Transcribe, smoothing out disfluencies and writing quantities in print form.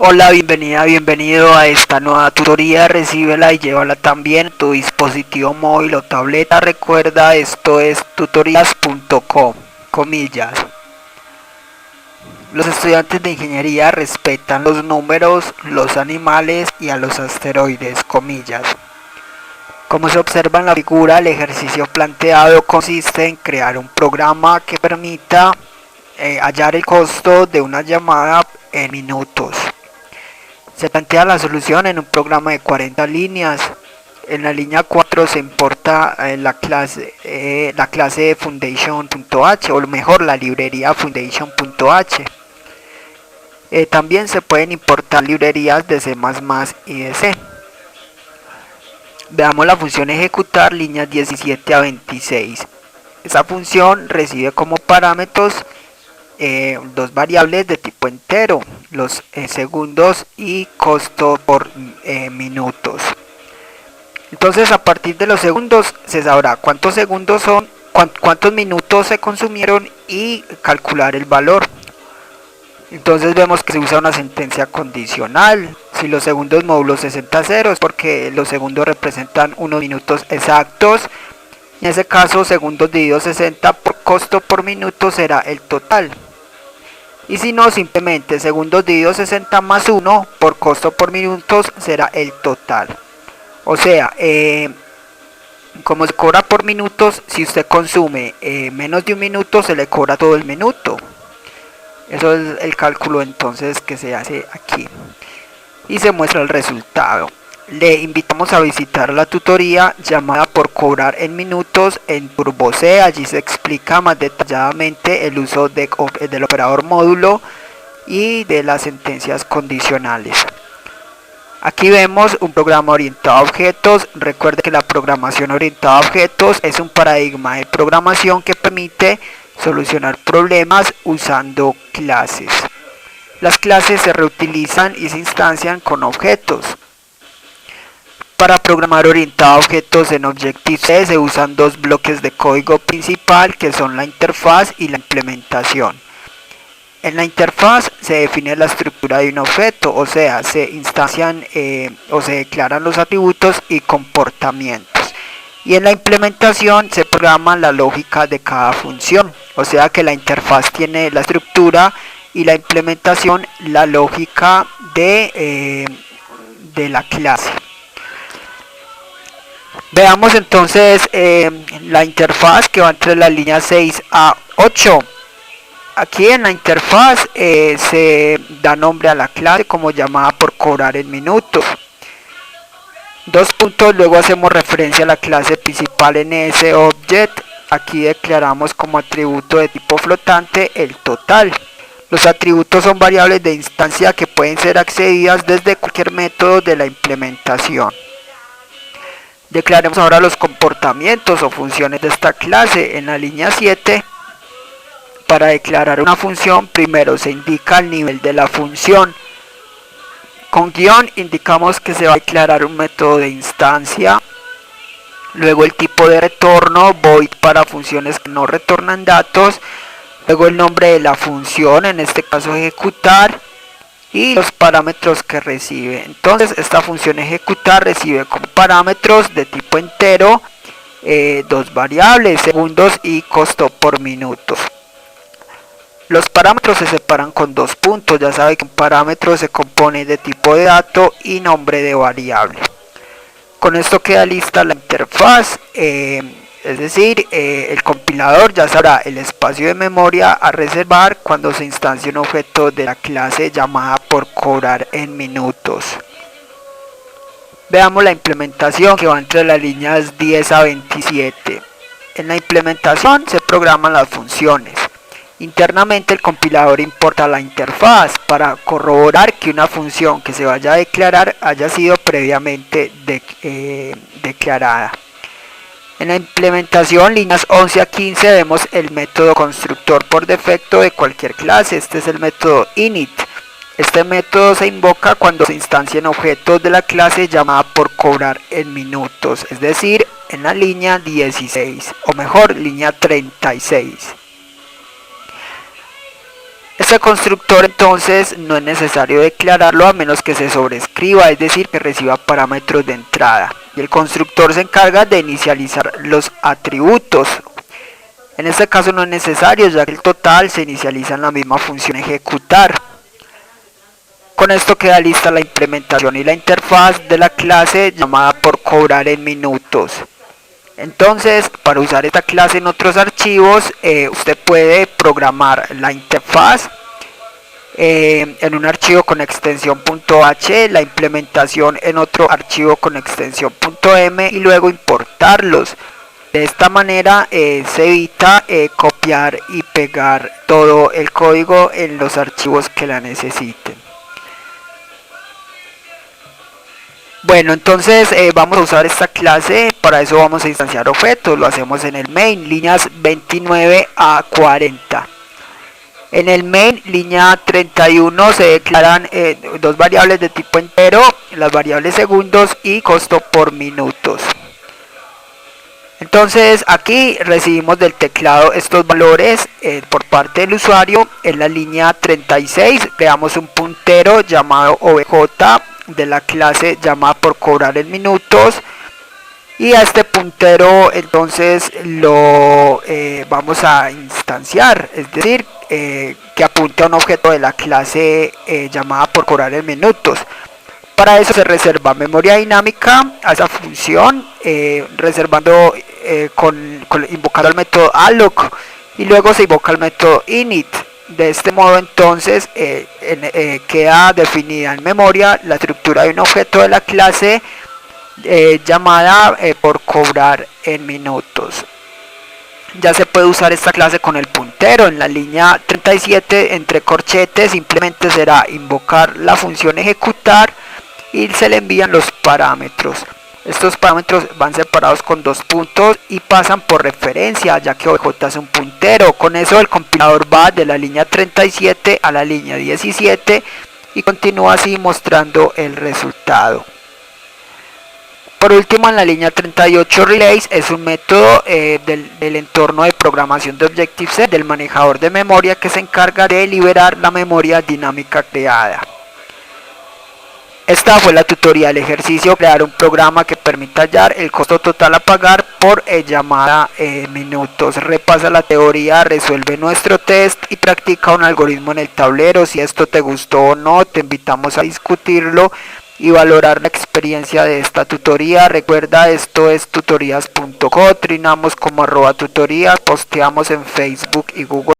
Hola, bienvenida, bienvenido a esta nueva tutoría. Recíbela y llévala también en tu dispositivo móvil o tableta. Recuerda, esto es tutorías.com, comillas. Los estudiantes de ingeniería respetan los números, los animales y a los asteroides, comillas. Como se observa en la figura, el ejercicio planteado consiste en crear un programa que permita hallar el costo de una llamada en minutos. Se plantea la solución en un programa de 40 líneas. En la línea 4 se importa la clase foundation.h, o mejor la librería foundation.h. También se pueden importar librerías de C++ y de C. Veamos la función ejecutar, líneas 17 a 26. Esta función recibe como parámetros dos variables de tipo entero, los segundos y costo por minutos. Entonces, a partir de los segundos se sabrá cuántos segundos son, cuántos minutos se consumieron y calcular el valor. Entonces vemos que se usa una sentencia condicional. Si los segundos módulo 60 ceros, porque los segundos representan unos minutos exactos. En ese caso, segundos dividido 60 por costo por minuto será el total. Y si no, simplemente segundos dividido 60 más 1 por costo por minutos será el total. O sea, como se cobra por minutos, si usted consume menos de un minuto, se le cobra todo el minuto. Eso es el cálculo entonces que se hace aquí. Y se muestra el resultado. Le invitamos a visitar la tutoría llamada por cobrar en minutos en TurboC. Allí se explica más detalladamente el uso del operador módulo y de las sentencias condicionales. Aquí vemos un programa orientado a objetos. Recuerde que la programación orientada a objetos es un paradigma de programación que permite solucionar problemas usando clases. Las clases se reutilizan y se instancian con objetos. Para programar orientado a objetos en Objective-C se usan dos bloques de código principal, que son la interfaz y la implementación. En la interfaz se define la estructura de un objeto, o sea, se instancian o se declaran los atributos y comportamientos. Y en la implementación se programa la lógica de cada función, o sea que la interfaz tiene la estructura y la implementación la lógica de la clase. Veamos entonces la interfaz que va entre las líneas 6 a 8. Aquí en la interfaz se da nombre a la clase como llamada por cobrar en minutos. Dos puntos, luego hacemos referencia a la clase principal NSObject. Aquí declaramos como atributo de tipo flotante el total. Los atributos son variables de instancia que pueden ser accedidas desde cualquier método de la implementación. Declaremos ahora los comportamientos o funciones de esta clase. En la línea 7, para declarar una función, primero se indica el nivel de la función. Con guión indicamos que se va a declarar un método de instancia. Luego el tipo de retorno, void para funciones que no retornan datos. Luego el nombre de la función, en este caso ejecutar. Y los parámetros que recibe. Entonces esta función ejecutar recibe como parámetros de tipo entero dos variables, segundos y costo por minutos. Los parámetros se separan con dos puntos. Ya sabe que un parámetro se compone de tipo de dato y nombre de variable. Con esto queda lista la interfaz, es decir, el compilador ya sabrá el espacio de memoria a reservar cuando se instancia un objeto de la clase llamada por cobrar en minutos. Veamos la implementación que va entre las líneas 10 a 27. En la implementación se programan las funciones. Internamente el compilador importa la interfaz para corroborar que una función que se vaya a declarar haya sido previamente declarada. En la implementación, líneas 11 a 15, vemos el método constructor por defecto de cualquier clase. Este es el método init. Este método se invoca cuando se instancian objetos de la clase llamada por cobrar en minutos, es decir, en la línea 16, o mejor, línea 36. Este constructor entonces no es necesario declararlo a menos que se sobrescriba, es decir, que reciba parámetros de entrada. Y el constructor se encarga de inicializar los atributos. En este caso no es necesario, ya que el total se inicializa en la misma función ejecutar. Con esto queda lista la implementación y la interfaz de la clase llamada por cobrar en minutos. Entonces, para usar esta clase en otros archivos, usted puede programar la interfaz en un archivo con extensión .h, la implementación en otro archivo con extensión .m y luego importarlos. De esta manera se evita copiar y pegar todo el código en los archivos que la necesiten. Bueno, entonces vamos a usar esta clase. Para eso vamos a instanciar objetos. Lo hacemos en el main, líneas 29 a 40. En el main, línea 31, se declaran dos variables de tipo entero, las variables segundos y costo por minutos. Entonces aquí recibimos del teclado estos valores por parte del usuario. En la línea 36 creamos un puntero llamado obj de la clase llamada por cobrar en minutos, y a este puntero entonces lo vamos a instanciar, es decir, que apunte a un objeto de la clase llamada por cobrar en minutos. Para eso se reserva memoria dinámica a esa función, reservando invocando el método alloc, y luego se invoca el método init. De este modo entonces queda definida en memoria la estructura de un objeto de la clase llamada por cobrar en minutos. Ya se puede usar esta clase con el puntero. En la línea 37 entre corchetes simplemente será invocar la función ejecutar y se le envían los parámetros. Estos parámetros van separados con dos puntos y pasan por referencia, ya que obj es un puntero. Con eso el compilador va de la línea 37 a la línea 17 y continúa así mostrando el resultado. Por último, en la línea 38, relays es un método del entorno de programación de Objective-C del manejador de memoria que se encarga de liberar la memoria dinámica creada. Esta fue la tutorial ejercicio: crear un programa que permita hallar el costo total a pagar por llamada en minutos. Repasa la teoría, resuelve nuestro test y practica un algoritmo en el tablero. Si esto te gustó o no, te invitamos a discutirlo y valorar la experiencia de esta tutoría. Recuerda, esto es tutorías.co, trinamos como @tutorías, posteamos en Facebook y Google.